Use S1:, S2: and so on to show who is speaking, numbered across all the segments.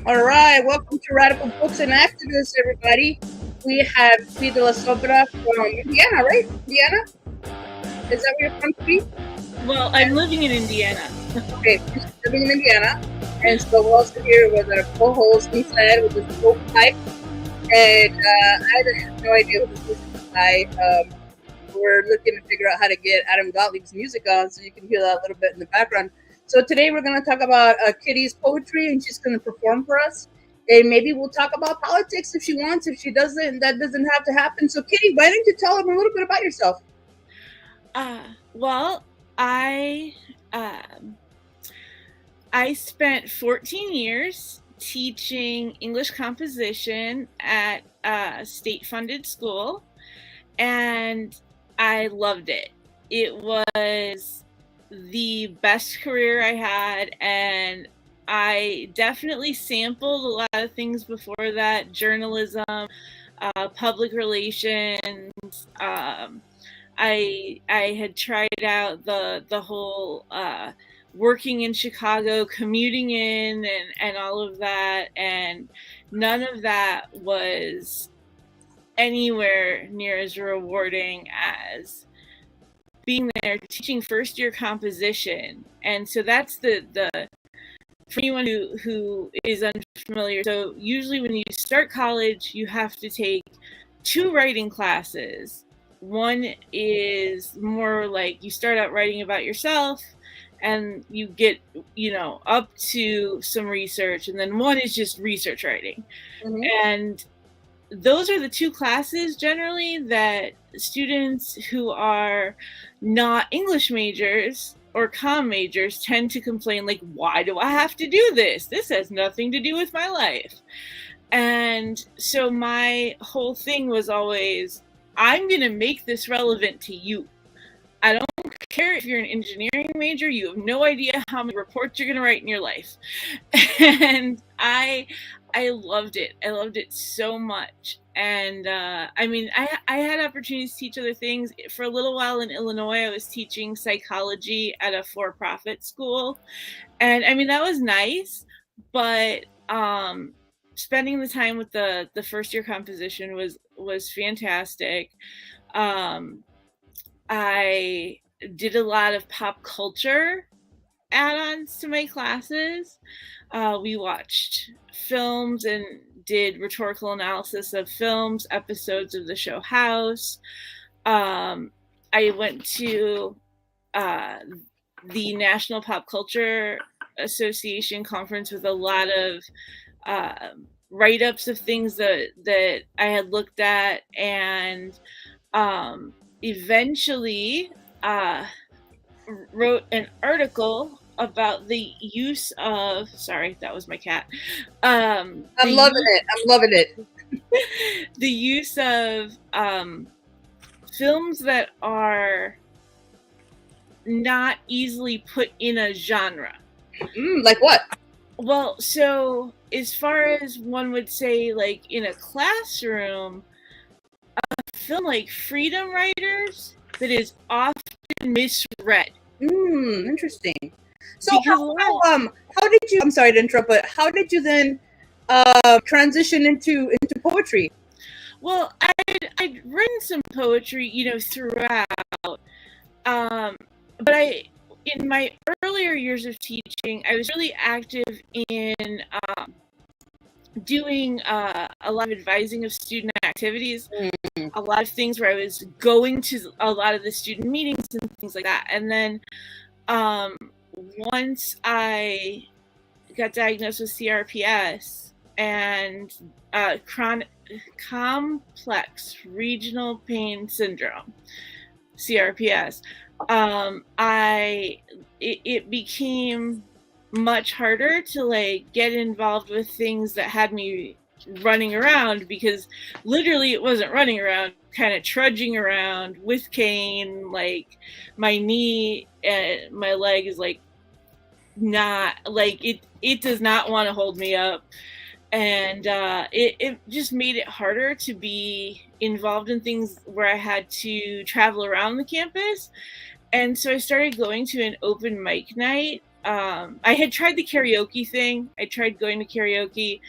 S1: All right, welcome to Radical Books and Activists, everybody. We have KKitty de Lasombra from Indiana, right? Indiana? Is that where you're from, KKitty?
S2: Well, I'm living in Indiana.
S1: Okay, she's living in Indiana. And so we're also here with our co-host, Nissan, with his folk pipe. And I have no idea who this is by. We're looking to figure out how to get Adam Gottlieb's music on so you can hear that a little bit in the background. So today we're going to talk about Kitty's poetry, and she's going to perform for us. And maybe we'll talk about politics if she wants. If she doesn't, that doesn't have to happen. So Kitty, why don't you tell them a little bit about yourself?
S2: Well, I spent 14 years teaching English composition at a state-funded school, and I loved it. It was the best career I had, and I definitely sampled a lot of things before that: journalism, public relations. I had tried out the whole working in Chicago, commuting in, and all of that, and none of that was anywhere near as rewarding as being there teaching first year composition. And so that's the for anyone who is unfamiliar, so usually when you start college you have to take 2 writing classes. One is more like you start out writing about yourself and you get, up to some research, and then one is just research writing. Mm-hmm. And those are the 2 classes generally that students who are not English majors or comm majors tend to complain, like, why do I have to do this? This has nothing to do with my life. And so my whole thing was always, I'm going to make this relevant to you. I don't care if you're an engineering major, you have no idea how many reports you're going to write in your life. And I loved it. I loved it so much. And I had opportunities to teach other things. For a little while in Illinois, I was teaching psychology at a for-profit school. And that was nice, but spending the time with the first year composition was fantastic. I did a lot of pop culture add-ons to my classes. We watched films and did rhetorical analysis of films, episodes of the show House. I went to the National Pop Culture Association conference with a lot of write-ups of things that I had looked at, and eventually wrote an article about the use of, sorry, that was my cat.
S1: I'm loving it.
S2: The use of films that are not easily put in a genre.
S1: Like what?
S2: Well, so as far as one would say, like in a classroom, a film like Freedom Writers that is often misread.
S1: Interesting. So how did you? I'm sorry to interrupt, but how did you then transition into poetry?
S2: Well, I'd written some poetry, throughout, but in my earlier years of teaching, I was really active in doing a lot of advising of student activities, a lot of things where I was going to a lot of the student meetings and things like that. And then once I got diagnosed with CRPS and chronic complex regional pain syndrome, CRPS, it became much harder to get involved with things that had me running around, because literally it wasn't running around, kind of trudging around with cane. Like my knee and my leg is not it does not want to hold me up. And it just made it harder to be involved in things where I had to travel around the campus. And so I started going to an open mic night I had tried the karaoke thing. I tried going to karaoke.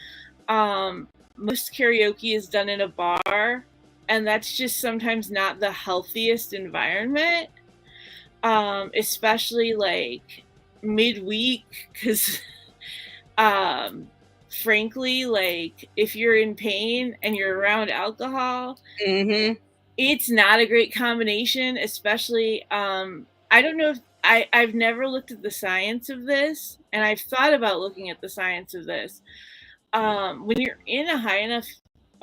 S2: Most karaoke is done in a bar, and that's just sometimes not the healthiest environment, especially like midweek, because frankly, like if you're in pain and you're around alcohol, it's not a great combination, especially I don't know if I've never looked at the science of this, and I've thought about looking at the science of this. When you're in a high enough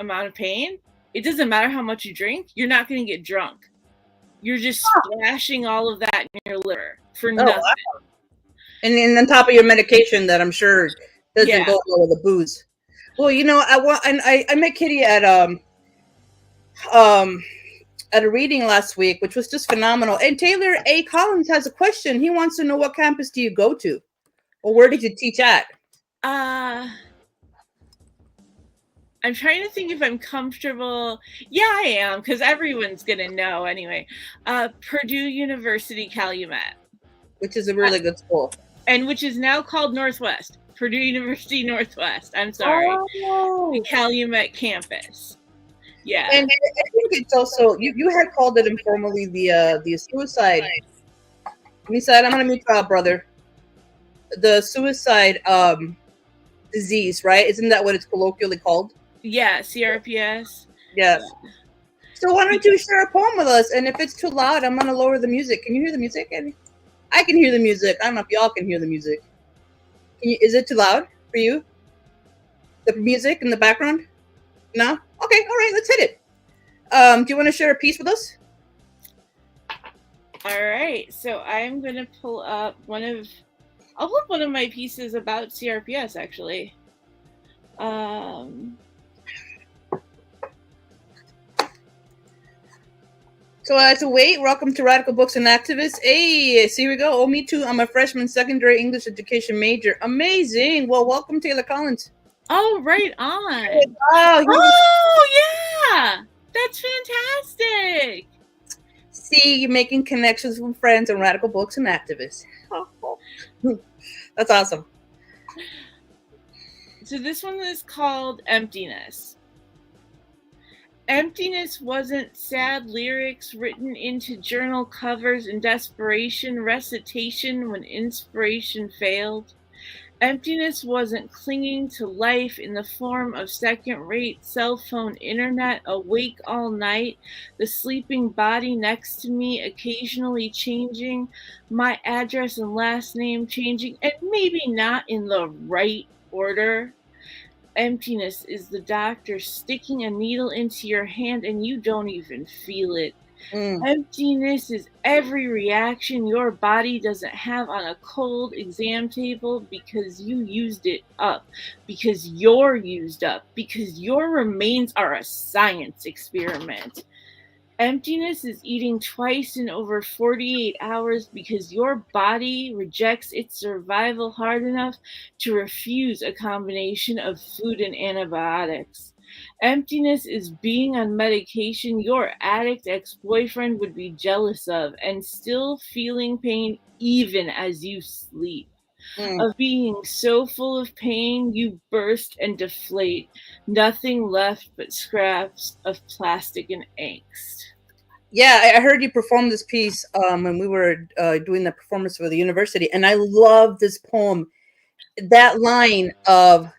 S2: amount of pain, it doesn't matter how much you drink, you're not going to get drunk. You're just splashing all of that in your liver for nothing.
S1: Wow. And on top of your medication that I'm sure doesn't go well with the booze. Well, you know, I met Kitty at a reading last week, which was just phenomenal. And Taylor A. Collins has a question. He wants to know, what campus do you go to, or where did you teach at?
S2: I'm trying to think if I'm comfortable. Yeah, I am, because everyone's gonna know anyway. Purdue University Calumet,
S1: which is a really good school,
S2: and which is now called Northwest. Purdue University Northwest. I'm sorry, the Calumet campus. Yeah,
S1: and I think it's also you had called it informally the suicide. Lisa, I'm gonna mute you out, brother. The suicide disease, right? Isn't that what it's colloquially called?
S2: Yeah, CRPS.
S1: Yes. So why don't you share a poem with us? And if it's too loud, I'm gonna lower the music. Can you hear the music? I can hear the music. I don't know if y'all can hear the music. Is it too loud for you? The music in the background? No? Okay, all right, let's hit it. Do you want to share a piece with us?
S2: All right, so I'm gonna pull up I'll pull up one of my pieces about CRPS, actually.
S1: So as a wait, welcome to Radical Books and Activists. Hey, so here we go. Oh, me too. I'm a freshman secondary English education major. Amazing. Well, welcome, Taylor Collins.
S2: Oh, right on. Yeah. That's fantastic.
S1: See, you're making connections with friends and Radical Books and Activists. That's awesome.
S2: So this one is called Emptiness. Emptiness wasn't sad lyrics written into journal covers in desperation recitation when inspiration failed. Emptiness wasn't clinging to life in the form of second-rate cell phone internet, awake all night, the sleeping body next to me occasionally changing, my address and last name changing, and maybe not in the right order. Emptiness is the doctor sticking a needle into your hand and you don't even feel it. Emptiness is every reaction your body doesn't have on a cold exam table because you used it up, because you're used up, because your remains are a science experiment. Emptiness is eating twice in over 48 hours because your body rejects its survival hard enough to refuse a combination of food and antibiotics. Emptiness is being on medication your addict ex-boyfriend would be jealous of and still feeling pain even as you sleep. Of being so full of pain you burst and deflate, nothing left but scraps of plastic and angst.
S1: Yeah, I heard you perform this piece when we were doing the performance for the university, and I love this poem. That line of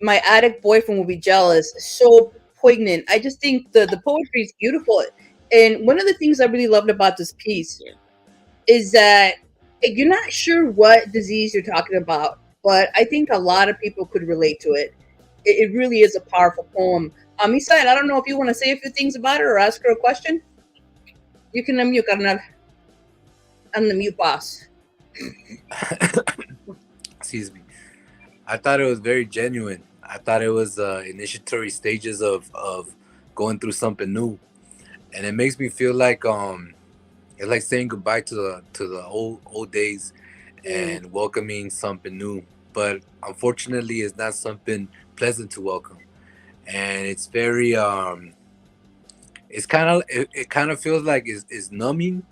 S1: "my addict boyfriend will be jealous," so poignant. I just think the poetry is beautiful, and one of the things I really loved about this piece is that you're not sure what disease you're talking about, but I think a lot of people could relate to it. It really is a powerful poem. Isai, I don't know if you want to say a few things about it or ask her a question. You can unmute, Carnal. I'm the mute boss.
S3: Excuse me. I thought it was very genuine. I thought it was initiatory stages of going through something new, and it makes me feel like it's like saying goodbye to the old days and welcoming something new. But unfortunately, it's not something pleasant to welcome, and it's very it kind of feels like it's numbing,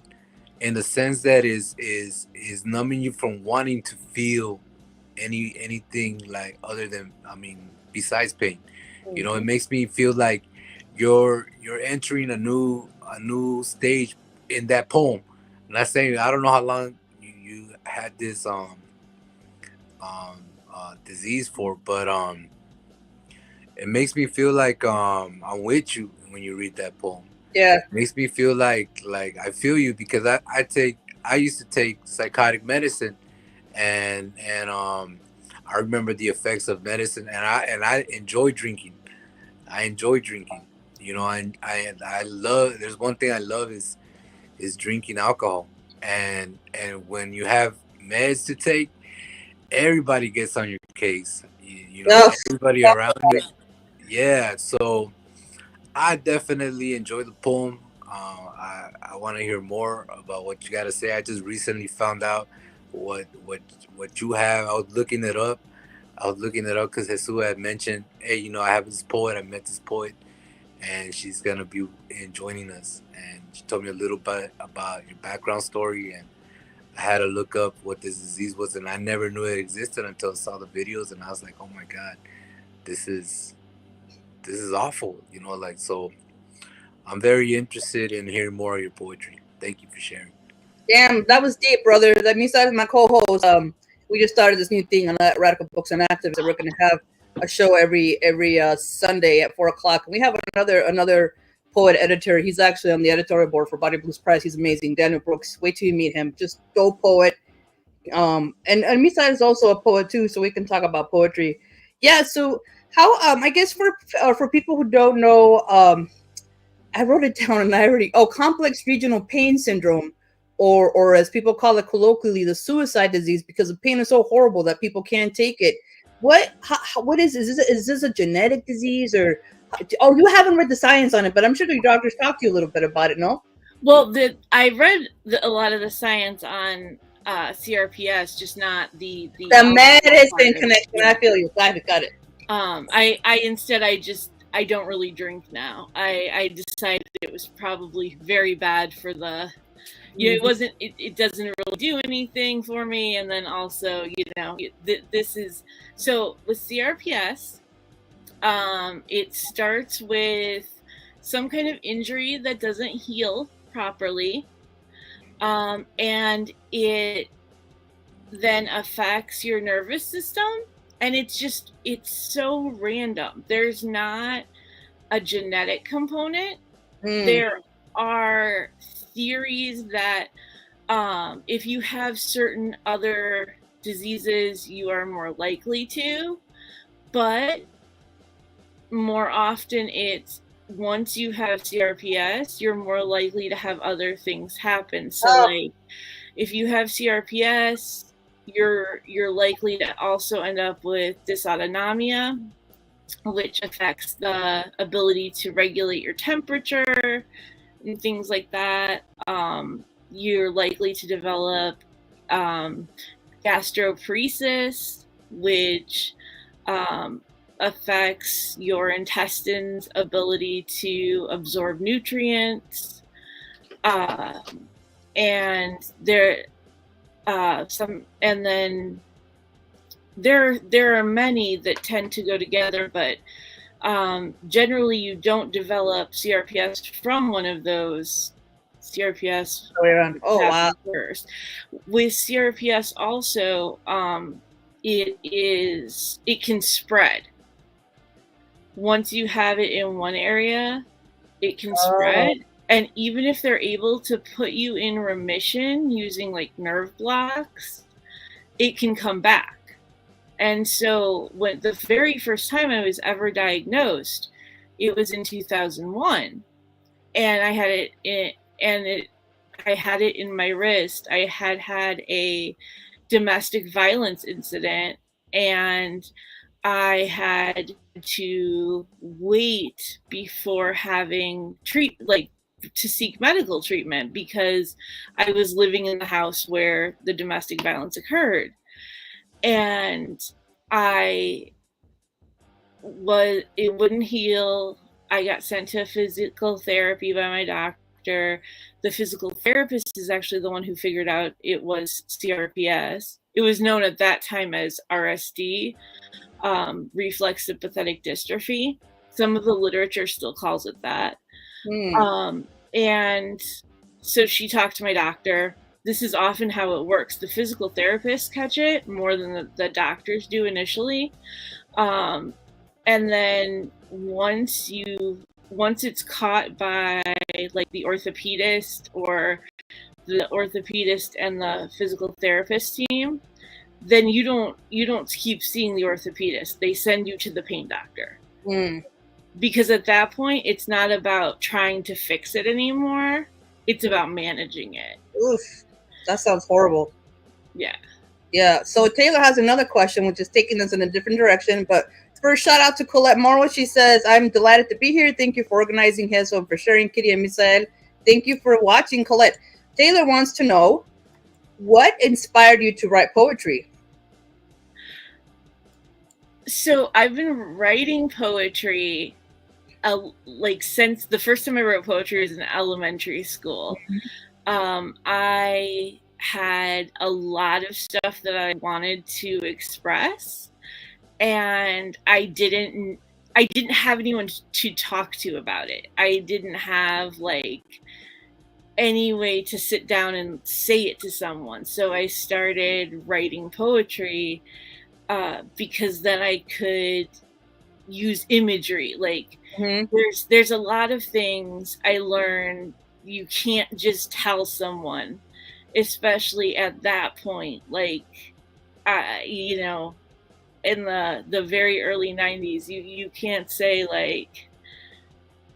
S3: in the sense that is numbing you from wanting to feel anything like other than, I mean, besides pain. You know, it makes me feel like you're entering a new stage in that poem. I'm not saying, I don't know how long you had this um disease for, but it makes me feel like I'm with you when you read that poem.
S1: Yeah.
S3: It makes me feel like I feel you, because I used to take psychotic medicine, and I remember the effects of medicine, and I enjoy drinking. I enjoy drinking. You know, I love. There's one thing I love is drinking alcohol, and when you have meds to take, everybody gets on your case. You know,
S1: No.
S3: everybody around you. Yeah, so I definitely enjoy the poem. I want to hear more about what you got to say. I just recently found out what you have. I was looking it up because Jesus had mentioned, hey, I have this poet. I met this poet, and she's gonna be joining us. And she told me a little bit about your background story, and I had to look up what this disease was, and I never knew it existed until I saw the videos, and I was like, oh my god, this is awful. Like, so I'm very interested in hearing more of your poetry. Thank you for sharing.
S1: Damn, that was deep, brother. That means that is my co-host. We just started this new thing on Radical Books and Activism. We're going to have a show every Sunday at 4 o'clock. We have another poet editor. He's actually on the editorial board for Body Blues Press. He's amazing. Daniel Brooks. Wait till you meet him. Just go poet. And Misa is also a poet too, so we can talk about poetry. Yeah. So how I guess for people who don't know, I wrote it down and I already complex regional pain syndrome, or as people call it colloquially, the suicide disease, because the pain is so horrible that people can't take it. What is this a genetic disease, or you haven't read the science on it, but I'm sure your doctors talked to you a little bit about it, no?
S2: Well, I read a lot of the science on CRPS, just not the
S1: medicine connection. Yeah. I feel you. Got it.
S2: I don't really drink now. I decided it was probably very bad for the, it doesn't really do anything for me. And then also, this is, so with CRPS, it starts with some kind of injury that doesn't heal properly. And it then affects your nervous system. And it's so random. There's not a genetic component. There are theories that if you have certain other diseases, you are more likely to. But more often it's once you have CRPS, you're more likely to have other things happen. So like if you have CRPS, you're likely to also end up with dysautonomia, which affects the ability to regulate your temperature and things like that. You're likely to develop gastroparesis, which affects your intestines' ability to absorb nutrients. And there are many that tend to go together, but generally you don't develop CRPS from one of those. CRPS first. With CRPS also, it can spread. Once you have it in one area, it can spread. And even if they're able to put you in remission using like nerve blocks, it can come back. And so when the very first time I was ever diagnosed, it was in 2001, and I had it in my wrist. I had a domestic violence incident, and I had to wait before having to seek medical treatment because I was living in the house where the domestic violence occurred. And it wouldn't heal. I got sent to physical therapy by my doctor. doctor. The physical therapist is actually the one who figured out it was CRPS. It was known at that time as RSD, reflex sympathetic dystrophy. Some of the literature still calls it that. And so she talked to my doctor. This is often how it works. The physical therapists catch it more than the doctors do initially. And then once it's caught by like the orthopedist or the orthopedist and the physical therapist team, then you don't keep seeing the orthopedist. They send you to the pain doctor. Because at that point, it's not about trying to fix it anymore. It's about managing it.
S1: Oof, that sounds horrible.
S2: Yeah.
S1: Yeah. So Taylor has another question, which is taking us in a different direction. But first, shout out to Colette Morrow. She says, I'm delighted to be here. Thank you for organizing this and for sharing, Kitty and Misael. Thank you for watching, Colette. Taylor wants to know, what inspired you to write poetry?
S2: So I've been writing poetry like since the first time I wrote poetry was in elementary school. I had a lot of stuff that I wanted to express, and I didn't have anyone to talk to about it. I didn't have like any way to sit down and say it to someone. So I started writing poetry because then I could use imagery. Like there's a lot of things I learned you can't just tell someone, especially at that point. Like you know, in the very early 90s, you can't say like,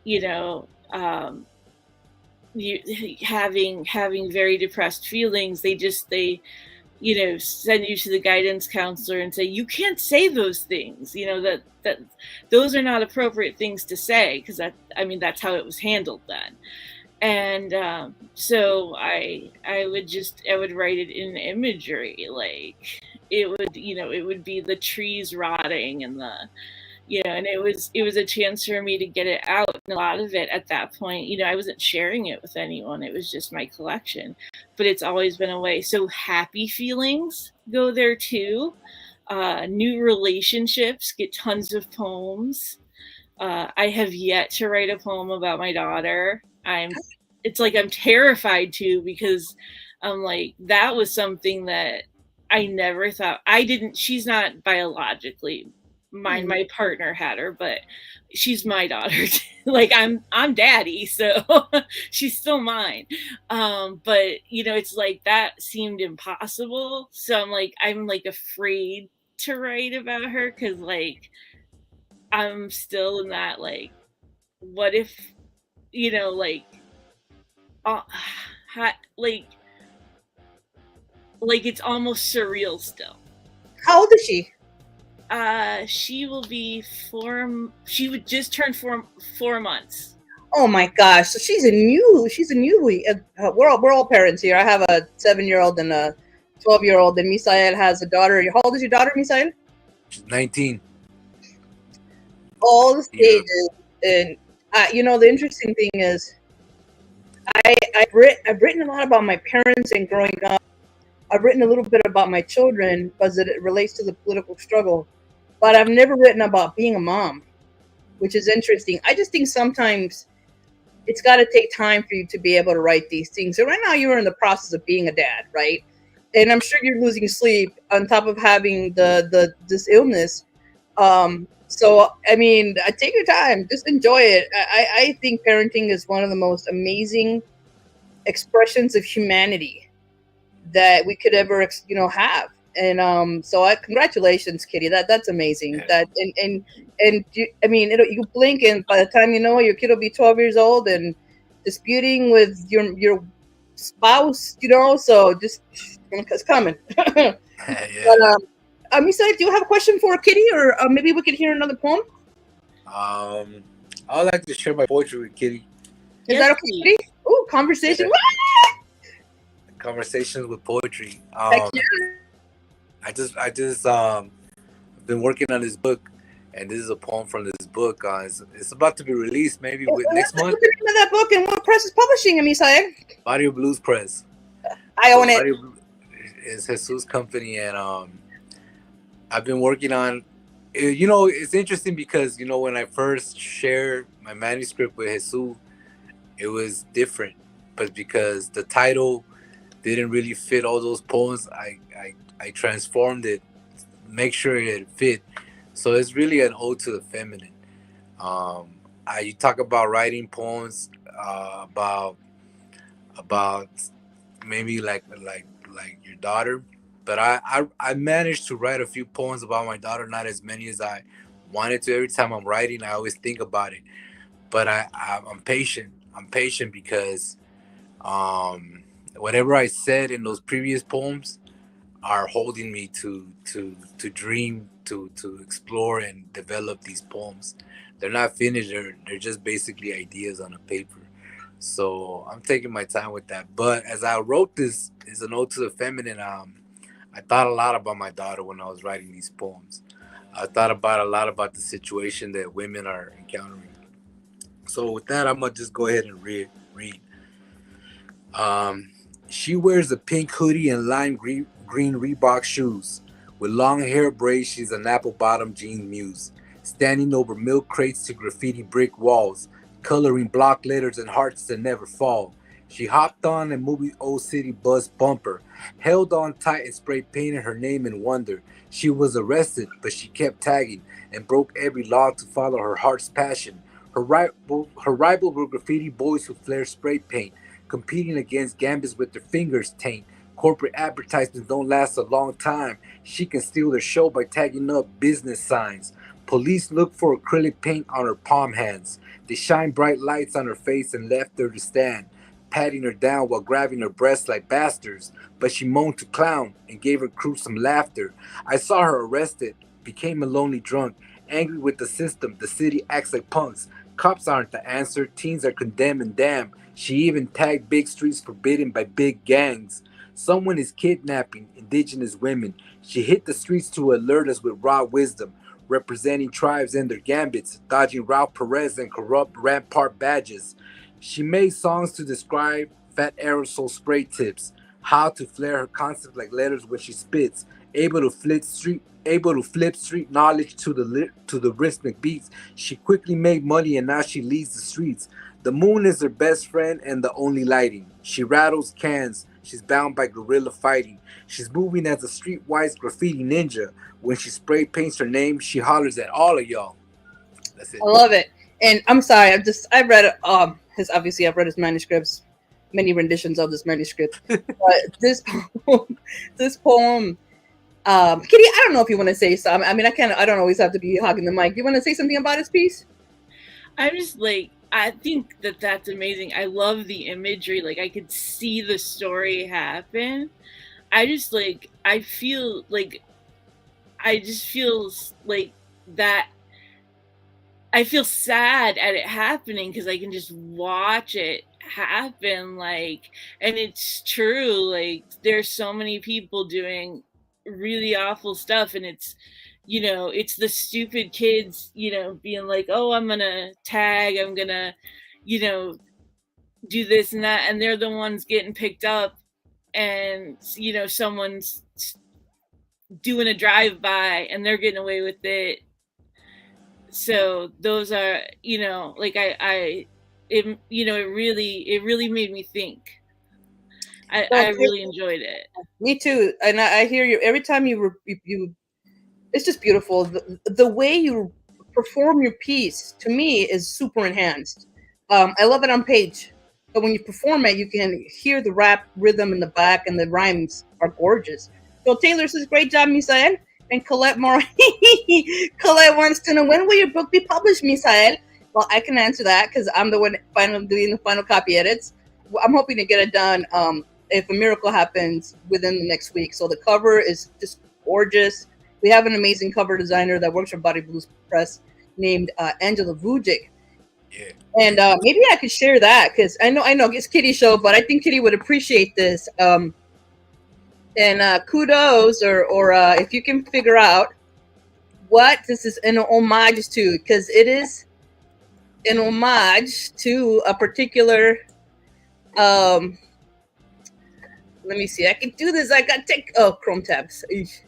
S2: you know, you having very depressed feelings, they you know, send you to the guidance counselor and say, you can't say those things, you know, that those are not appropriate things to say, because that's how it was handled then. And so I would write it in imagery. Like it would be the trees rotting and and it was a chance for me to get it out. And a lot of it at that point, you know, I wasn't sharing it with anyone. It was just my collection, but it's always been a way. So happy feelings go there too. New relationships get tons of poems. I have yet to write a poem about my daughter. It's like I'm terrified to, because I'm like, that was something that I never thought. She's not biologically mine. My partner had her, but she's my daughter. Like I'm daddy, so she's still mine. But you know, it's like that seemed impossible. So I'm like afraid to write about her, because like I'm still in that like, what if, you know, like like it's almost surreal still.
S1: How old is she?
S2: She will be she would just turn 4 months.
S1: Oh my gosh! So she's a newbie. We're all parents here. I have a 7-year-old and a 12-year-old, and Misael has a daughter. How old is your daughter, Misael?
S3: She's 19.
S1: All the stages, and you know, the interesting thing is, I've written a lot about my parents and growing up. I've written a little bit about my children because it relates to the political struggle, but I've never written about being a mom, which is interesting. I just think sometimes it's got to take time for you to be able to write these things. So right now you're in the process of being a dad, right? And I'm sure you're losing sleep on top of having this illness. So, I mean, take your time, just enjoy it. I think parenting is one of the most amazing expressions of humanity that we could ever, you know, have. And so congratulations, Kitty. That's amazing. That and you, I mean, you blink, and by the time you know, your kid will be 12 years old and disputing with your spouse, you know. So just, it's coming.
S3: Yeah.
S1: But Misa, do you have a question for Kitty, or maybe we could hear another poem?
S3: I would like to share my poetry with Kitty.
S1: Is that okay, Kitty? Ooh, conversation.
S3: Yeah. Conversations with poetry. I just been working on this book, and this is a poem from this book. It's about to be released maybe with
S1: What's
S3: next
S1: the
S3: month.
S1: name of that book and what press is publishing it, Misael?
S3: Barrio Blues Press.
S1: I
S3: So
S1: own it.
S3: Barrio is Jesus' company, and I've been working on. You know, it's interesting because when I first shared my manuscript with Jesus, it was different, but because the title didn't really fit all those poems, I transformed it, make sure it fit. So it's really an ode to the feminine. Um, you talk about writing poems about maybe like your daughter, but I managed to write a few poems about my daughter, not as many as I wanted to. Every time I'm writing, I always think about it, but I'm patient. I'm patient because um, whatever I said in those previous poems are holding me to dream, to explore and develop these poems. They're not finished. They're just basically ideas on a paper. So I'm taking my time with that. But as I wrote this, is an ode to the feminine. I thought a lot about my daughter when I was writing these poems. I thought about a lot about the situation that women are encountering. So with that, I'm gonna just go ahead and read. Um, she wears a pink hoodie and lime green Reebok shoes. With long hair braids, she's an apple bottom jean muse, standing over milk crates to graffiti brick walls, coloring block letters and hearts that never fall. She hopped on a movie Old City bus bumper, held on tight and spray painted her name in wonder. She was arrested, but she kept tagging and broke every law to follow her heart's passion. Her rival were graffiti boys who flared spray paint, competing against gambits with their fingers taint. Corporate advertisements don't last a long time. She can steal their show by tagging up business signs. Police look for acrylic paint on her palm hands. They shine bright lights on her face and left her to stand, patting her down while grabbing her breasts like bastards. But she moaned to clown and gave her crew some laughter. I saw her arrested, became a lonely drunk, angry with the system. The city acts like punks. Cops aren't the answer. Teens are condemned and damned. She even tagged big streets forbidden by big gangs. Someone is kidnapping indigenous women. She hit the streets to alert us with raw wisdom, representing tribes and their gambits, dodging Ralph Perez and corrupt Rampart badges. She made songs to describe fat aerosol spray tips, how to flare her concept like letters when she spits, able to flip street knowledge to the rhythmic beats. She quickly made money and now she leads the streets. The moon is her best friend and the only lighting. She rattles cans. She's bound by guerrilla fighting. She's moving as a streetwise graffiti ninja. When she spray paints her name, she hollers at all of y'all. That's it.
S1: I love it. And I'm sorry, I read it. Obviously I've read his manuscripts, many renditions of this manuscript. But this poem, Kitty, I don't know if you want to say something. I mean, I don't always have to be hogging the mic. Do you want to say something about his piece?
S2: I'm just like, I think that's amazing. I love the imagery. Like, I could see the story happen. I just like, I feel like, I just feel like that. I feel sad at it happening because I can just watch it happen. Like, and it's true. Like, there's so many people doing really awful stuff, and it's the stupid kids being like, oh, I'm gonna tag, I'm gonna do this and that, and they're the ones getting picked up, and someone's doing a drive-by and they're getting away with it. So those are like it really made me think. I really enjoyed it.
S1: Me too, and I hear you every time you it's just beautiful. The way you perform your piece to me is super enhanced. I love it on page, but when you perform it, you can hear the rap rhythm in the back, and the rhymes are gorgeous. So Taylor says, "Great job, Misael." And Colette Colette wants to know, when will your book be published, Misael? Well, I can answer that because I'm the one doing the final copy edits. I'm hoping to get it done. If a miracle happens within the next week. So the cover is just gorgeous. We have an amazing cover designer that works for Body Blues Press named Angela Vujic.
S3: Yeah.
S1: And maybe I could share that because I know it's Kitty's show, but I think Kitty would appreciate this. And kudos, or if you can figure out what this is an homage to, because it is an homage to a particular. Um, let me see. I can do this. I got take Chrome tabs. Eesh.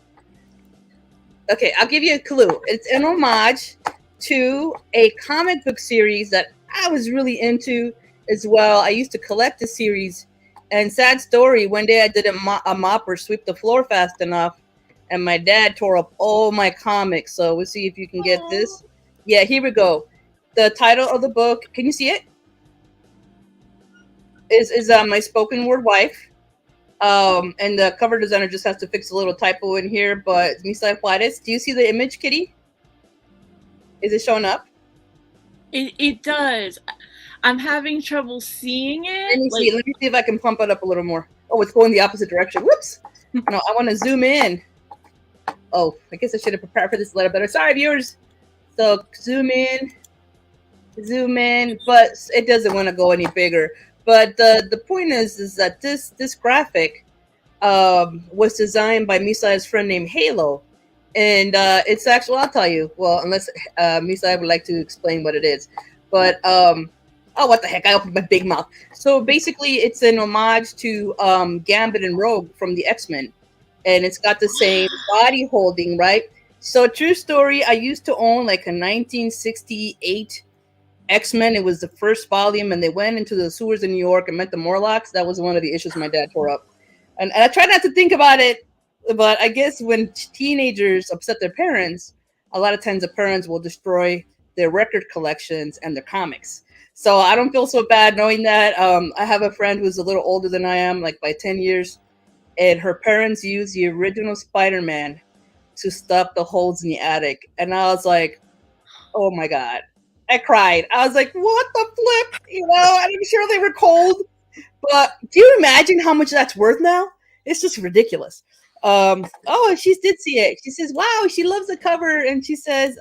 S1: Okay, I'll give you a clue. It's an homage to a comic book series that I was really into as well. I used to collect the series. And sad story, one day I didn't mop or sweep the floor fast enough, and my dad tore up all my comics. So we'll see if you can get this. Yeah, here we go. The title of the book, can you see it? Is My Spoken Word Wife. And the cover designer just has to fix a little typo in here, but Misa Juarez, do you see the image, Kitty? Is it showing up?
S2: It does. I'm having trouble seeing it.
S1: Let me see if I can pump it up a little more. Oh, it's going the opposite direction. Whoops. No, I want to zoom in. Oh, I guess I should have prepared for this a little better. Sorry, viewers. So zoom in, but it doesn't want to go any bigger. But the point is that this graphic was designed by Misai's friend named Halo. And it's actually, I'll tell you, well, unless Misai would like to explain what it is. But, oh, what the heck, I opened my big mouth. So basically, it's an homage to Gambit and Rogue from the X-Men. And it's got the same body holding, right? So true story, I used to own like a 1968 X-Men. It was the first volume, and they went into the sewers in New York and met the Morlocks. That was one of the issues my dad tore up. And I try not to think about it, but I guess when teenagers upset their parents, a lot of times the parents will destroy their record collections and their comics. So I don't feel so bad knowing that. I have a friend who's a little older than I am, like by 10 years, and her parents used the original Spider-Man to stop the holes in the attic. And I was like, oh my God. I cried. I was like, what the flip? You know, I'm sure they were cold. But do you imagine how much that's worth now? It's just ridiculous. Oh, she did see it. She says, wow, she loves the cover. And she says,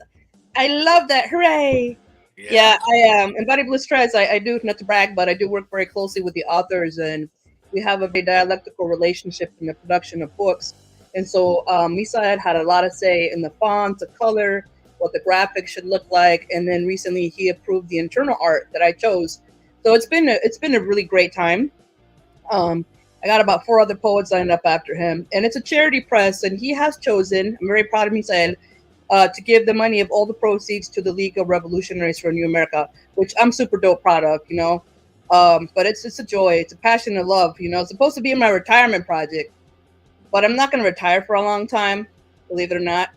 S1: I love that. Hooray. Yeah, I am. And Body Blue Stress, I do, not to brag, but I do work very closely with the authors. And we have a very dialectical relationship in the production of books. And so Misa had a lot of say in the font, the color, what the graphics should look like. And then recently he approved the internal art that I chose. So it's been a really great time. I got about 4 other poets lined up after him, and it's a charity press. And he has chosen, I'm very proud of Misael, to give the money of all the proceeds to the League of Revolutionaries for New America, which I'm super dope proud of, you know. But it's a joy, it's a passion and love, you know. It's supposed to be my retirement project, but I'm not going to retire for a long time, believe it or not.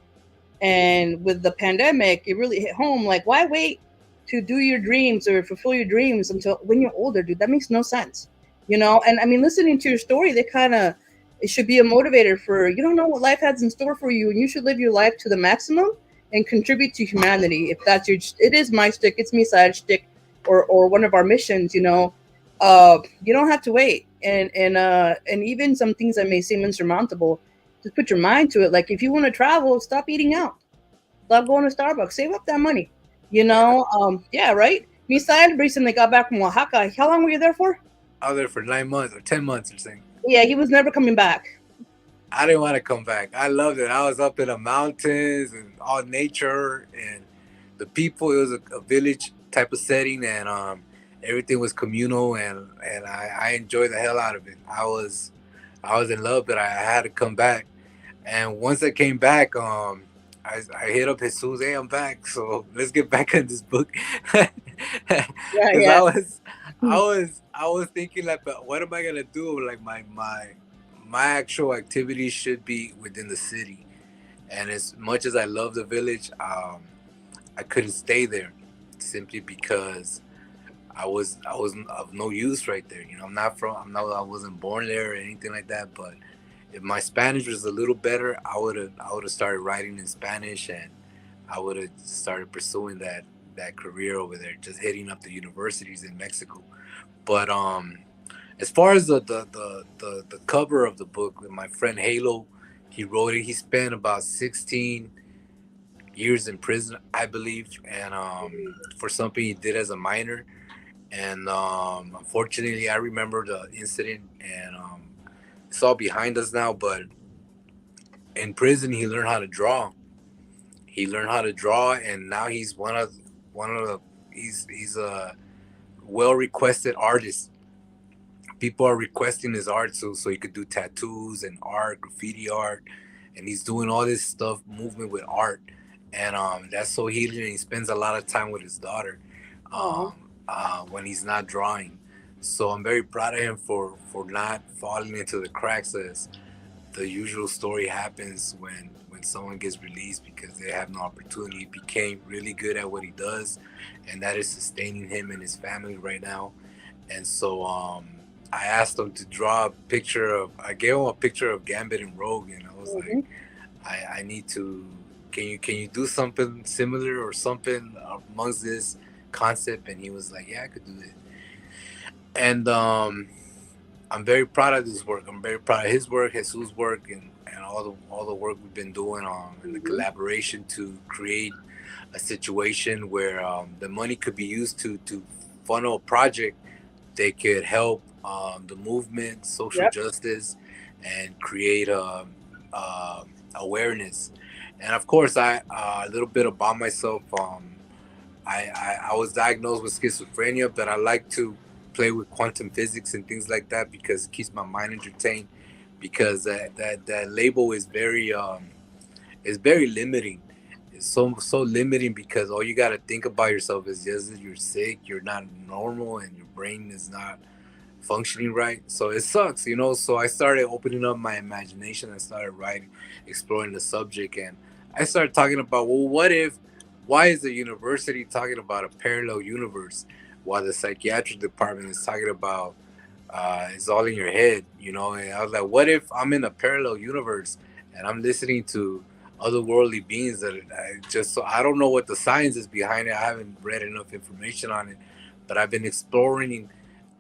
S1: And with the pandemic, it really hit home. Like, why wait to do your dreams or fulfill your dreams until when you're older, dude? That makes no sense, you know. And I mean, listening to your story, it should be a motivator for, you don't know what life has in store for you, and you should live your life to the maximum and contribute to humanity. If that's it is my stick, it's me side stick, or one of our missions, you know. You don't have to wait, and even some things that may seem insurmountable, just put your mind to it. Like, if you want to travel, stop eating out, stop going to Starbucks, save up that money, you know. Yeah, right. Misael recently got back from Oaxaca. How long were you there for?
S3: I was there for 9 months or 10 months or something.
S1: Yeah, he was never coming back.
S3: I didn't want to come back. I loved it. I was up in the mountains and all nature and the people. It was a village type of setting, and everything was communal, and I enjoyed the hell out of it. I was in love, but I had to come back. And once I came back, I hit up Jesus. Hey, I'm back. So let's get back on this book.
S1: Yeah.
S3: I was thinking, like, but what am I gonna do? Like, my actual activities should be within the city. And as much as I love the village, I couldn't stay there simply because I was of no use right there. You know, I wasn't born there or anything like that. But if my Spanish was a little better, I would have started writing in Spanish, and I would have started pursuing that career over there, just hitting up the universities in Mexico. But as far as the cover of the book, with my friend Halo, he wrote it. He spent about 16 years in prison, I believe, and for something he did as a minor. And unfortunately, I remember the incident, and it's all behind us now. But in prison, he learned how to draw. He learned how to draw, and now he's one of the he's a well requested artist. People are requesting his art so he could do tattoos and art, graffiti art, and he's doing all this stuff, movement with art, and that's so healing. And he spends a lot of time with his daughter
S1: Oh.
S3: when he's not drawing. So I'm very proud of him for not falling into the cracks as the usual story happens when someone gets released because they have no opportunity. He became really good at what he does, and that is sustaining him and his family right now. And so I asked him to draw a picture of. I gave him a picture of Gambit and Rogue, and I was like, I need to. Can you do something similar or something amongst this concept? And he was like, yeah, I could do it. And I'm very proud of this work. I'm very proud of his work, Jesus' work, and all the work we've been doing and the collaboration to create a situation where the money could be used to funnel a project that could help the movement, social justice, and create awareness. And of course, I a little bit about myself. I was diagnosed with schizophrenia, but I like to play with quantum physics and things like that because it keeps my mind entertained. Because that label is very limiting. It's so limiting because all you got to think about yourself is just that you're sick, you're not normal, and your brain is not functioning right. So it sucks, you know. So I started opening up my imagination. I started writing, exploring the subject, and I started talking about, well, what if? Why is the university talking about a parallel universe while the psychiatric department is talking about it's all in your head, you know? And I was like, what if I'm in a parallel universe and I'm listening to otherworldly beings that I just, so I don't know what the science is behind it. I haven't read enough information on it, but I've been exploring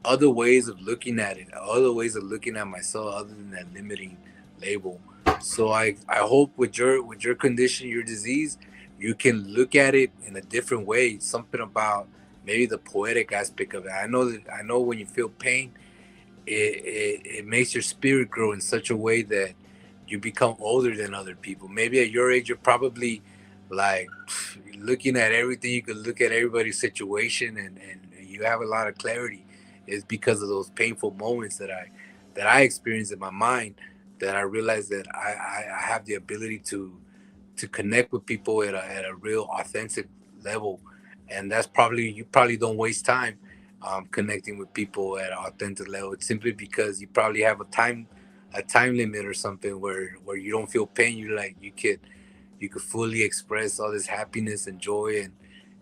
S3: other ways of looking at it, other ways of looking at myself other than that limiting label. So I hope with your condition, your disease, you can look at it in a different way. Something about maybe the poetic aspect of it. I know when you feel pain, it makes your spirit grow in such a way that you become older than other people. Maybe at your age, you're probably like looking at everything. You could look at everybody's situation and you have a lot of clarity. It's because of those painful moments that I experience in my mind that I realize that I have the ability to connect with people at a real authentic level. And that's probably, you probably don't waste time connecting with people at an authentic level. It's simply because you probably have a time limit or something where you don't feel pain. You like you could fully express all this happiness and joy,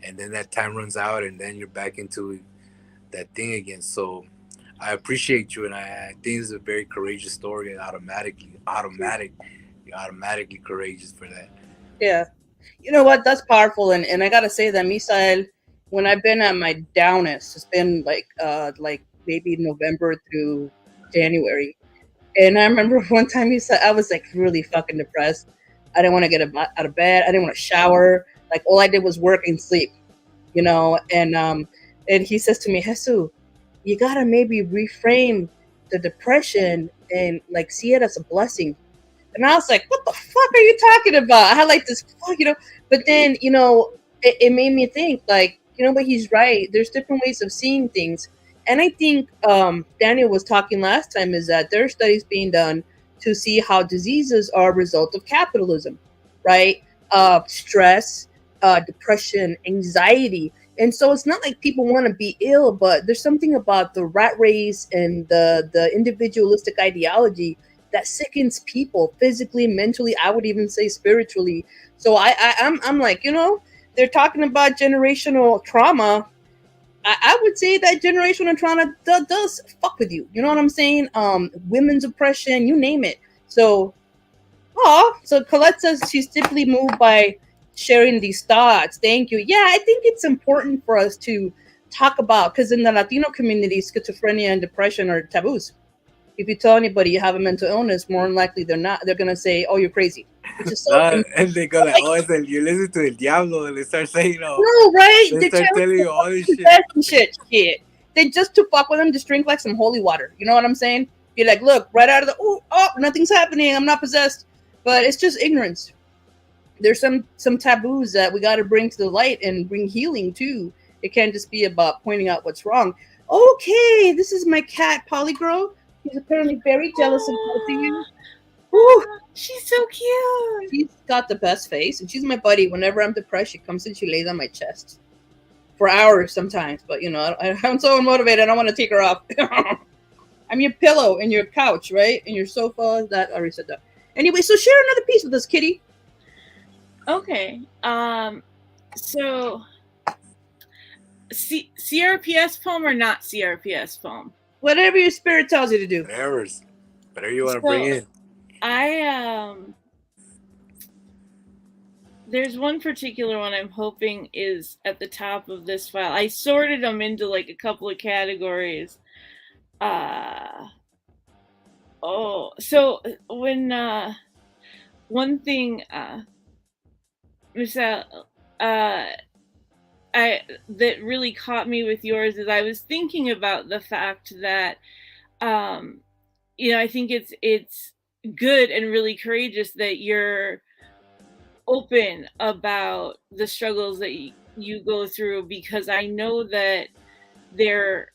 S3: and then that time runs out and then you're back into that thing again. So I appreciate you, and I think it's a very courageous story, and you're automatically courageous for that.
S1: Yeah. You know what? That's powerful, and I gotta say that Misael, when I've been at my downest, it's been like maybe November through January, and I remember one time he said I was like really fucking depressed. I didn't want to get out of bed. I didn't want to shower. Like all I did was work and sleep, you know. And he says to me, Jesus, you gotta maybe reframe the depression and like see it as a blessing. And I was like, what the fuck are you talking about? I had like this fuck, you know. But then, you know, it made me think, like, you know, but he's right. There's different ways of seeing things. And I think Daniel was talking last time is that there are studies being done to see how diseases are a result of capitalism, right? Stress, depression, anxiety. And so it's not like people want to be ill, but there's something about the rat race and the individualistic ideology that sickens people physically, mentally, I would even say spiritually. So I'm like, you know, they're talking about generational trauma. I would say that generational trauma does fuck with you. You know what I'm saying? Women's oppression, you name it. So, so Colette says she's deeply moved by sharing these thoughts. Thank you. Yeah, I think it's important for us to talk about, because in the Latino community, schizophrenia and depression are taboos. If you tell anybody you have a mental illness, more than likely they're gonna say, "Oh, you're crazy," which is so.
S3: And they go like, oh, you listen to El Diablo, and they start saying,
S1: no, right?
S3: they start telling you all this
S1: shit. They just to fuck with them, just drink like some holy water. You know what I'm saying? Be like, look, right out of the nothing's happening. I'm not possessed, but it's just ignorance. there's some taboos that we got to bring to the light and bring healing too. It can't just be about pointing out what's wrong. Okay, this is my cat, Polygirl. He's apparently very jealous of both of you. Ooh,
S2: She's so cute.
S1: she's got the best face, and she's my buddy. Whenever I'm depressed, she comes and she lays on my chest for hours sometimes. But I'm so motivated. I don't want to take her off. I'm your pillow and your couch, right? And your sofa. That I already said that. Anyway, so share another piece with us, Kitty.
S2: Okay. So CRPS poem or not CRPS poem?
S1: Whatever your spirit tells you to do.
S3: Whatever you want to bring in.
S2: There's one particular one I'm hoping is at the top of this file. I sorted them into like a couple of categories. So when one thing, Michelle, that really caught me with yours is I was thinking about the fact that, I think it's good and really courageous that you're open about the struggles that you go through, because I know that there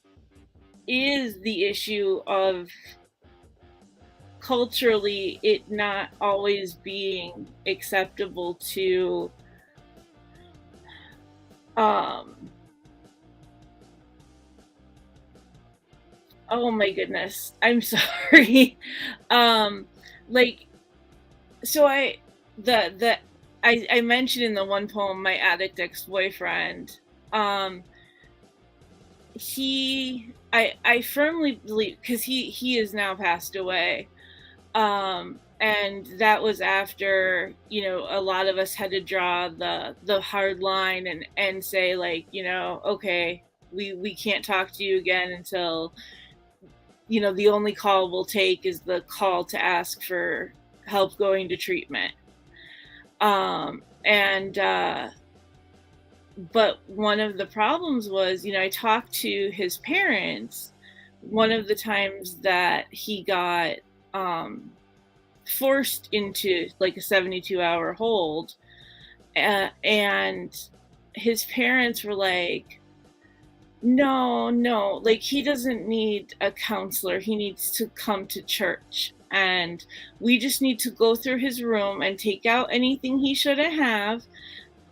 S2: is the issue of culturally it not always being acceptable to oh my goodness, I'm sorry. I mentioned in the one poem my addict ex-boyfriend. I firmly believe, because he is now passed away, and that was after a lot of us had to draw the hard line and say, like, okay, we can't talk to you again until the only call we'll take is the call to ask for help going to treatment. But one of the problems was, I talked to his parents one of the times that he got forced into like a 72-hour hold, and his parents were like, no, like, he doesn't need a counselor, he needs to come to church, and we just need to go through his room and take out anything he shouldn't have,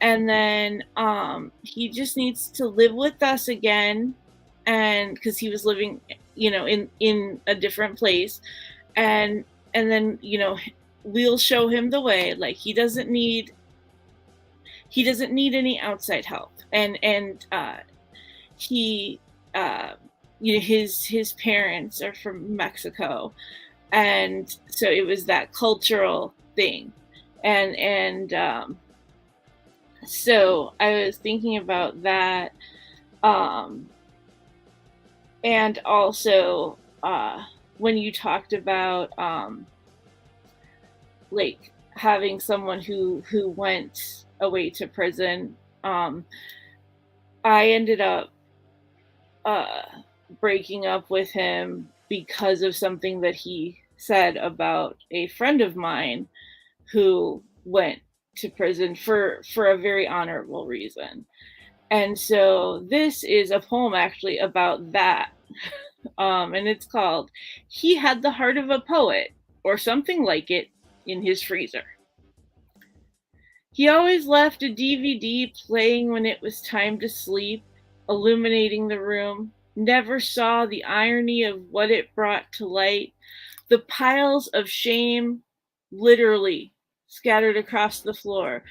S2: and then he just needs to live with us again, and because he was living in a different place, and then we'll show him the way. Like, he doesn't need any outside help, and he his parents are from Mexico, and so it was that cultural thing, and so I was thinking about that, and also when you talked about like having someone who went away to prison, I ended up breaking up with him because of something that he said about a friend of mine who went to prison for a very honorable reason. And so this is a poem actually about that. And it's called "He Had the Heart of a Poet," or something like it, in his freezer. He always left a DVD playing when it was time to sleep, illuminating the room. Never saw the irony of what it brought to light. The piles of shame, literally scattered across the floor,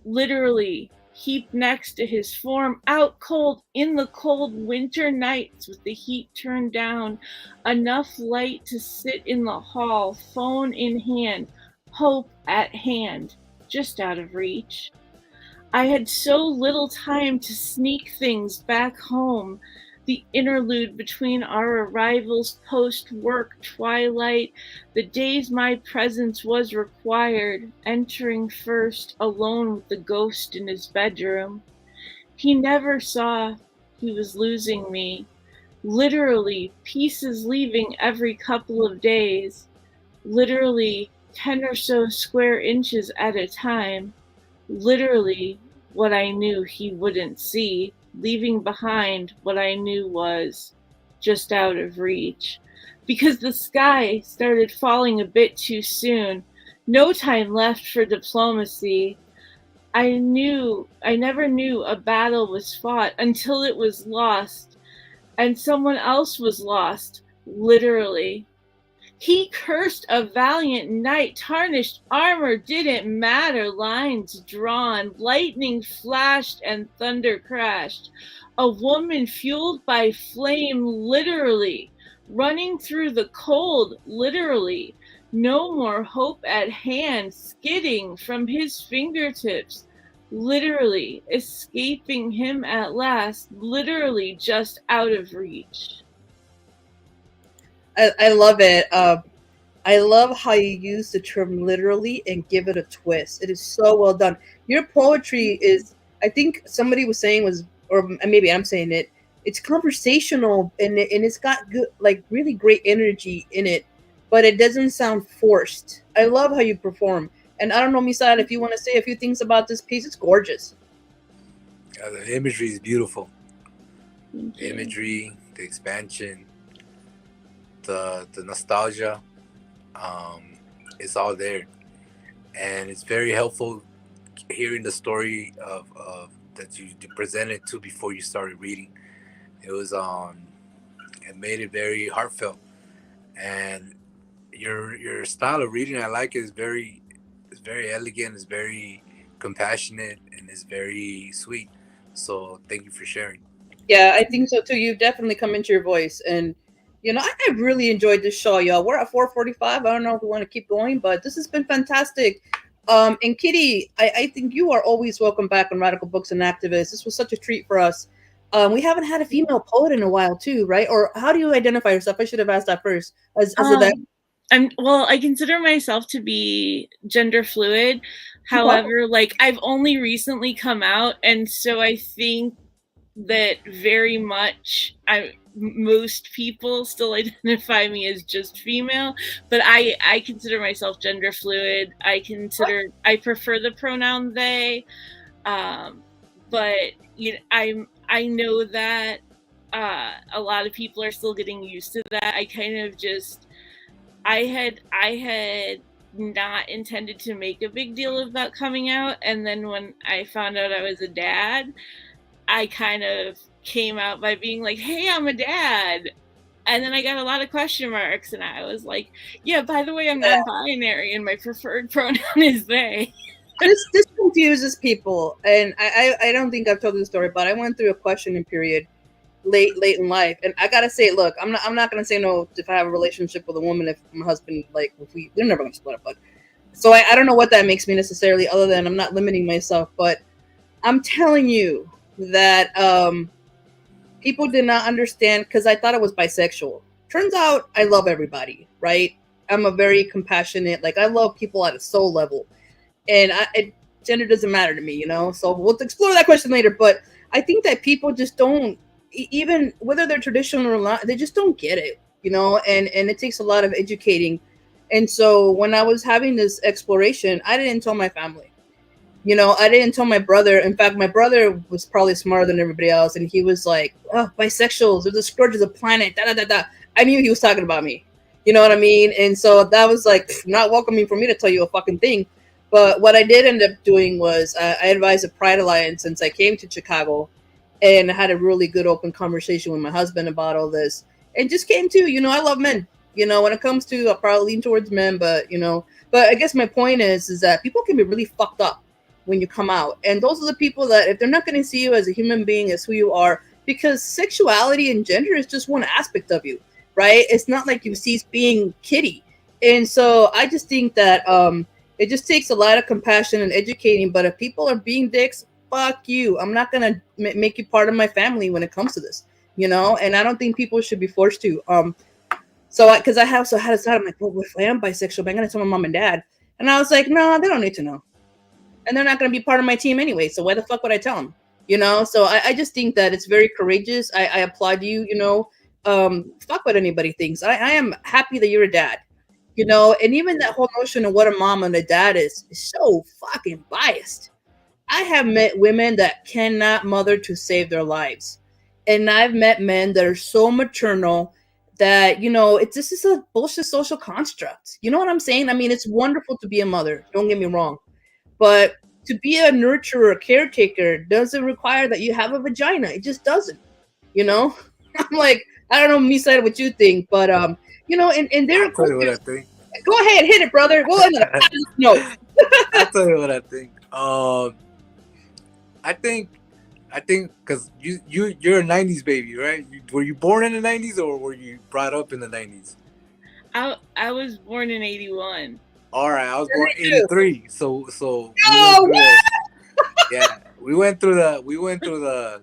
S2: literally heaped next to his form, out cold in the cold winter nights with the heat turned down, enough light to sit in the hall, phone in hand, hope at hand, just out of reach. I had so little time to sneak things back home. The interlude between our arrivals, post-work twilight, the days my presence was required, entering first alone with the ghost in his bedroom. He never saw he was losing me, literally pieces leaving every couple of days, literally 10 or so square inches at a time, literally what I knew he wouldn't see, leaving behind what I knew was just out of reach. Because the sky started falling a bit too soon, no time left for diplomacy. I never knew a battle was fought until it was lost, and someone else was lost, literally. He cursed a valiant knight, tarnished armor didn't matter, lines drawn, lightning flashed and thunder crashed. A woman fueled by flame, literally, running through the cold, literally. No more hope at hand, skidding from his fingertips, literally, escaping him at last, literally just out of reach.
S1: I love it. I love how you use the term literally and give it a twist. It is so well done. Your poetry is, I think somebody was saying was, or maybe I'm saying it, it's conversational and it's got good, like really great energy in it, but it doesn't sound forced. I love how you perform. And I don't know, Misad, if you want to say a few things about this piece, it's gorgeous.
S3: The imagery is beautiful.
S2: Thank
S3: The
S2: you.
S3: imagery, the expansion, the nostalgia, it's all there, and it's very helpful hearing the story of that you presented to before you started reading. It was it made it very heartfelt, and your style of reading, I like it. It's very elegant, it's very compassionate, and it's very sweet. So thank you for sharing.
S1: Yeah, I think so too. You've definitely come into your voice, and I really enjoyed this show, y'all. We're at 4:45. I don't know if we want to keep going, but this has been fantastic. And Kitty, I think you are always welcome back on Radical Books and Activists. This was such a treat for us. We haven't had a female poet in a while, too, right? Or how do you identify yourself? I should have asked that first.
S2: I consider myself to be gender fluid. However, like I've only recently come out, and so I think that very much most people still identify me as just female, but I consider myself gender fluid. I prefer the pronoun they, but I know that a lot of people are still getting used to that. I had not intended to make a big deal about coming out, and then when I found out I was a dad, I kind of came out by being like, hey, I'm a dad. And then I got a lot of question marks, and I was like, yeah, by the way, I'm non-binary, and my preferred pronoun is they.
S1: This confuses people, and I don't think I've told this story, but I went through a questioning period late in life, and I gotta say, look, I'm not gonna say no if I have a relationship with a woman, if my husband, like, if we're never gonna split up, but so I don't know what that makes me necessarily, other than I'm not limiting myself, but I'm telling you that people did not understand, because I thought I was bisexual. Turns out I love everybody, right? I'm a very compassionate, like I love people at a soul level, and gender doesn't matter to me, so we'll explore that question later. But I think that people just don't, even whether they're traditional or not, they just don't get it, and it takes a lot of educating. And so when I was having this exploration, I didn't tell my family. I didn't tell my brother. In fact, my brother was probably smarter than everybody else, and he was like, "Oh, bisexuals, they're the scourge of the planet." Da da da da. I knew he was talking about me. You know what I mean? And so that was like not welcoming for me to tell you a fucking thing. But what I did end up doing was I advised a Pride Alliance since I came to Chicago, and I had a really good open conversation with my husband about all this, and just came to, I love men. When it comes to, I'll probably lean towards men, but but I guess my point is that people can be really fucked up when you come out, and those are the people that, if they're not going to see you as a human being, as who you are, because sexuality and gender is just one aspect of you, right? It's not like you cease being Kitty. And so I just think that it just takes a lot of compassion and educating. But if people are being dicks, fuck you. I'm not gonna make you part of my family when it comes to this, and I don't think people should be forced to. So because I had to decide, I'm like, well, if I am bisexual, I'm gonna tell my mom and dad, and I was like, no, they don't need to know, and they're not gonna be part of my team anyway, so why the fuck would I tell them? So I just think that it's very courageous. I applaud you. Fuck what anybody thinks. I am happy that you're a dad. you know, and even that whole notion of what a mom and a dad is so fucking biased. I have met women that cannot mother to save their lives. And I've met men that are so maternal that, you know, it's this is a bullshit social construct. You know what I'm saying? I mean, it's wonderful to be a mother, don't get me wrong. But to be a nurturer, caretaker doesn't require that you have a vagina. It just doesn't, you know? I'm like, I don't know, me side what you think, but you know, in their
S3: I'll tell you what I
S1: cultures,
S3: think.
S1: go ahead, hit it, brother. Go ahead. No.
S3: I'll tell you what I think. I think because you're a '90s baby, right? Were you born in the '90s or were you brought up in the '90s?
S2: I was born in 81.
S3: All right, I was born
S1: Me too.
S3: '83, so we went
S1: Oh,
S3: through
S1: what?
S3: the yeah we went through the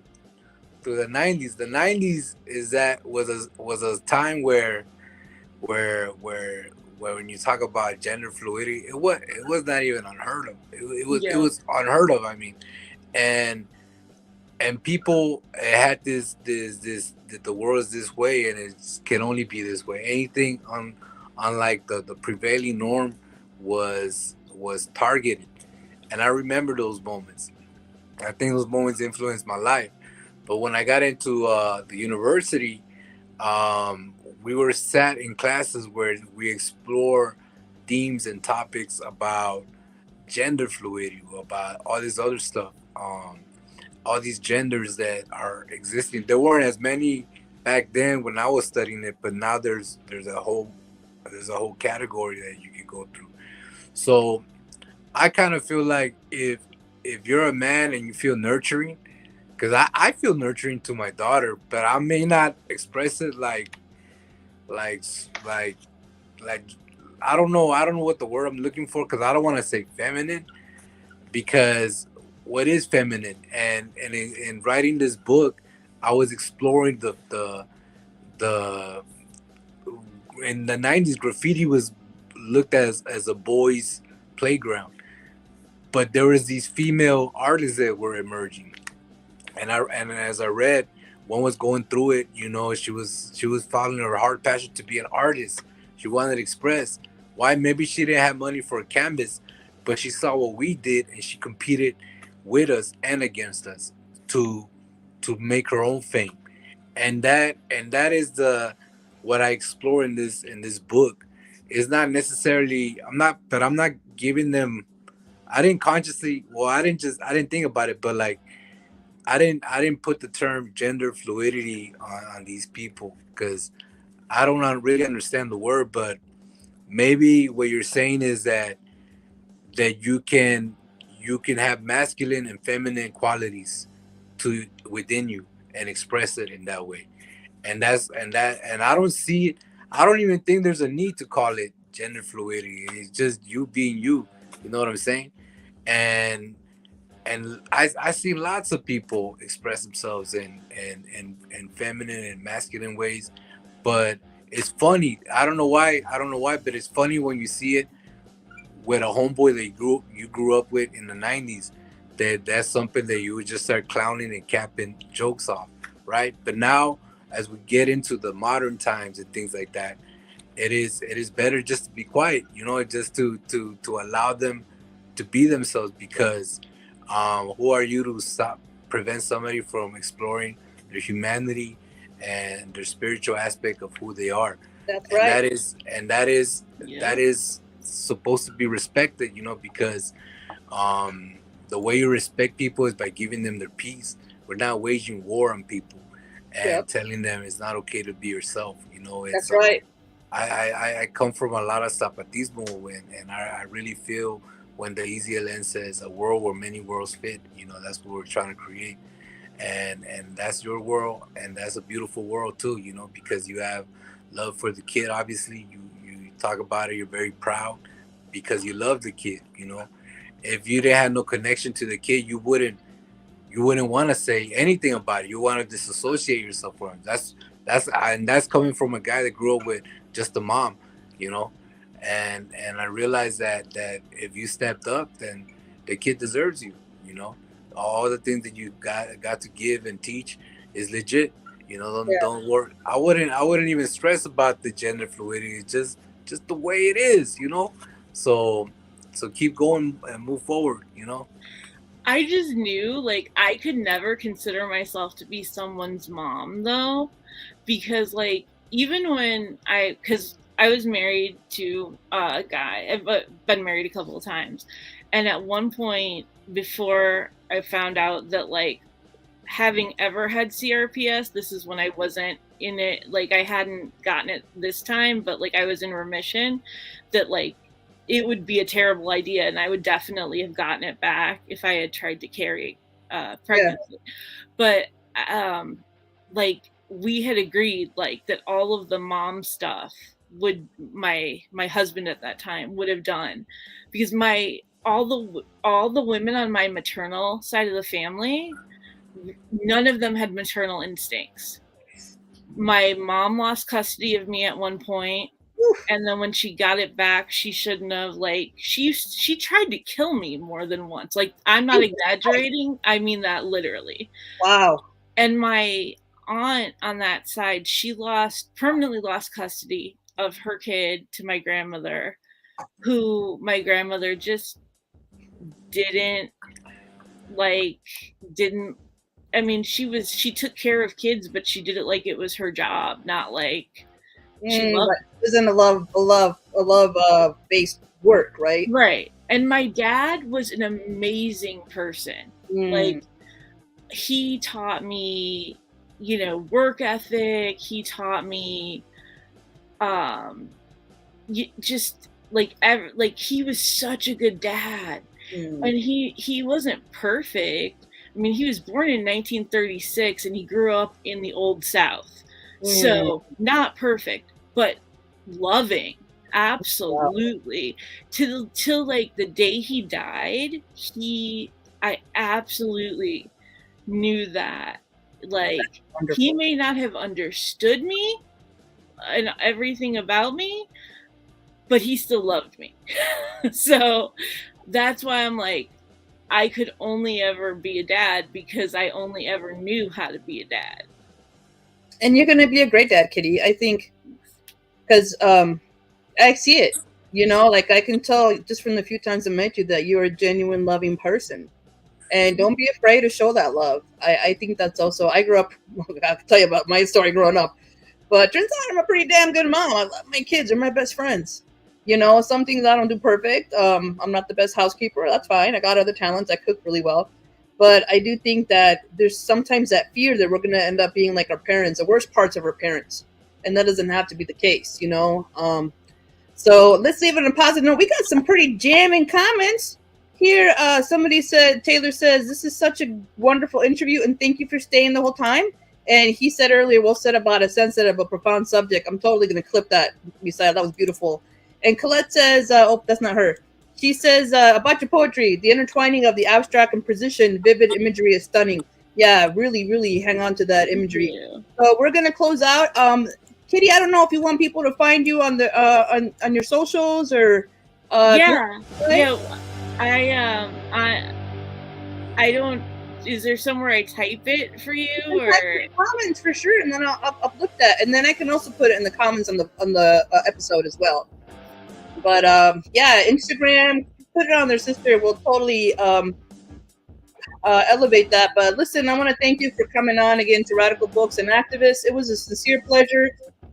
S3: '90s. The '90s is that was a time where where where when you talk about gender fluidity, it was not even unheard of. It
S2: Yeah.
S3: was unheard of. I mean, and people had this that the world is this way and it can only be this way. Anything on like the prevailing norm was targeted, and I remember those moments. I think those moments influenced my life. But when I got into the university, we were sat in classes where we explore themes and topics about gender fluidity, about all this other stuff, all these genders that are existing. There weren't as many back then when I was studying it, but now there's a whole category that you can go through. So I kind of feel like if you're a man and you feel nurturing, because I feel nurturing to my daughter, but I may not express it like like like I don't know what the word I'm looking for, because I don't want to say feminine, because what is feminine, and in writing this book I was exploring the in the '90s graffiti was looked as a boys playground, but there was these female artists that were emerging, and as I read, one was going through it. You know, she was following her heart passion to be an artist. She wanted to express why. Maybe she didn't have money for a canvas, but she saw what we did and she competed with us and against us to make her own fame. And that is the what I explore in this book. It's not necessarily I'm not giving them. I didn't consciously. Well, I didn't think about it, but like I didn't put the term gender fluidity on these people because I don't really understand the word. But maybe what you're saying is that you can have masculine and feminine qualities to within you and express it in that way. And I don't see it. I don't even think there's a need to call it gender fluidity. It's just you being you. You know what I'm saying? And I see lots of people express themselves in feminine and masculine ways, but it's funny. I don't know why, but it's funny when you see it with a homeboy that you grew up with in the '90s. That's something that you would just start clowning and capping jokes off, right? But now, as we get into the modern times and things like that, it is better just to be quiet, you know, just to allow them to be themselves, because who are you to stop prevent somebody from exploring their humanity and their spiritual aspect of who they are?
S1: That's
S3: And
S1: right.
S2: Yeah.
S3: that is supposed to be respected, you know, because the way you respect people is by giving them their peace. We're not waging war on people and
S1: Yep.
S3: telling them it's not okay to be yourself. You know,
S1: That's
S3: it's
S1: right.
S3: I come from a lot of zapatismo, and I really feel when the EZLN says a world where many worlds fit, you know, that's what we're trying to create. And that's your world, and that's a beautiful world too, you know, because you have love for the kid. Obviously, you talk about it, you're very proud because you love the kid, you know. If you didn't have no connection to the kid, you wouldn't want to say anything about it. You want to disassociate yourself from him. That's coming from a guy that grew up with just a mom, you know. And I realized that if you stepped up, then the kid deserves you, you know. All the things that you got to give and teach is legit. You know,
S1: Yeah.
S3: don't worry. I wouldn't even stress about the gender fluidity. Just just the way it is, you know. So keep going and move forward, you know.
S2: I just knew, like, I could never consider myself to be someone's mom, though, because, like, even when because I was married to a guy, I've been married a couple of times, and at one point, before I found out that, like, having ever had CRPS, this is when I wasn't in it, like, I hadn't gotten it this time, but, like, I was in remission, that, like, it would be a terrible idea, and I would definitely have gotten it back if I had tried to carry pregnancy. But like, we had agreed, like, that all of the mom stuff would my husband at that time would have done, because all the women on my maternal side of the family, none of them had maternal instincts. My mom lost custody of me at one point. And then when she got it back, she shouldn't have, like, she tried to kill me more than once. Like, I'm not exaggerating. I mean that literally.
S1: Wow.
S2: And my aunt on that side, she permanently lost custody of her kid to my grandmother, who my grandmother just didn't, I mean, she took care of kids, but she did it like it was her job, not like she loved it.
S1: It wasn't a love based work, right?
S2: Right. And my dad was an amazing person. Like, he taught me, you know, work ethic. He taught me, just like he was such a good dad. And he wasn't perfect. I mean, he was born in 1936 and he grew up in the Old South. So not perfect, but loving. Absolutely. Till like the day he died, I absolutely knew that, like, he may not have understood me and everything about me, but he still loved me. So that's why I'm like, I could only ever be a dad because I only ever knew how to be a dad.
S1: And you're going to be a great dad, Kitty. I think, because I see it, you know, like, I can tell just from the few times I met you that you're a genuine loving person. And don't be afraid to show that love. I think that's also, I grew up, I have to tell you about my story growing up, but turns out I'm a pretty damn good mom. I love my kids. They're my best friends. You know, some things I don't do perfect. I'm not the best housekeeper. That's fine. I got other talents. I cook really well. But I do think that there's sometimes that fear that we're going to end up being like our parents, the worst parts of our parents. And that doesn't have to be the case, you know. So let's leave it on a positive note. We got some pretty jamming comments here. Somebody said, Taylor says, this is such a wonderful interview and thank you for staying the whole time. And he said earlier, well said about a sensitive but profound subject. I'm totally going to clip that. Besides, that was beautiful. And Colette says, oh, that's not her. She says, about your poetry, the intertwining of the abstract and precision, vivid imagery is stunning. Yeah, really, really hang on to that imagery. Yeah. So we're going to close out. Kitty, I don't know if you want people to find you on the on your socials or.
S2: Yeah. I don't. Is there somewhere I type it for you, or
S1: comments for sure, and then I'll uplift that, and then I can also put it in the comments on the episode as well. But yeah, Instagram, put it on there, sister. We'll totally elevate that. But listen, I want to thank you for coming on again to Radical Books and Activists. It was a sincere pleasure,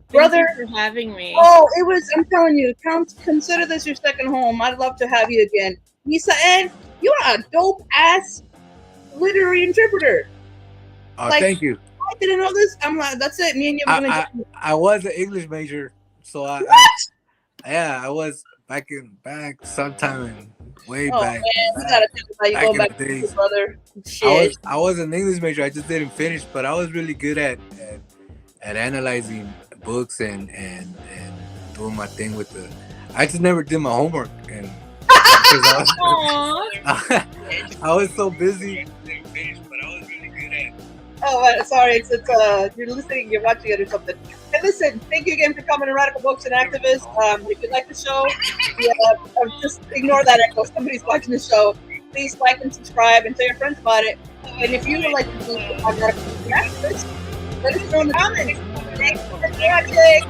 S1: brother.
S2: Thank you for having me.
S1: Oh, it was. I'm telling you, consider this your second home. I'd love to have you again, Lisa. And you are a dope ass literary interpreter.
S3: Oh, like, thank you.
S1: I didn't know this. I'm like, that's it. Me and you.
S3: I was an English major, so I was back sometime way back. Man,
S1: you gotta tell us how you go back to the brother.
S3: Shit. I was an English major. I just didn't finish, but I was really good at analyzing books and doing my thing with the. I just never did my homework, and I was so busy. Didn't finish, but I was really good at.
S1: Oh, sorry. It's you're listening. You're watching it or something. Hey, listen. Thank you again for coming to Radical Books and Activists. If you like the show, just ignore that echo. Somebody's watching the show. Please like and subscribe and tell your friends about it. And if you would like to do Radical Books and Activists, let us know in the comments. Thanks for watching.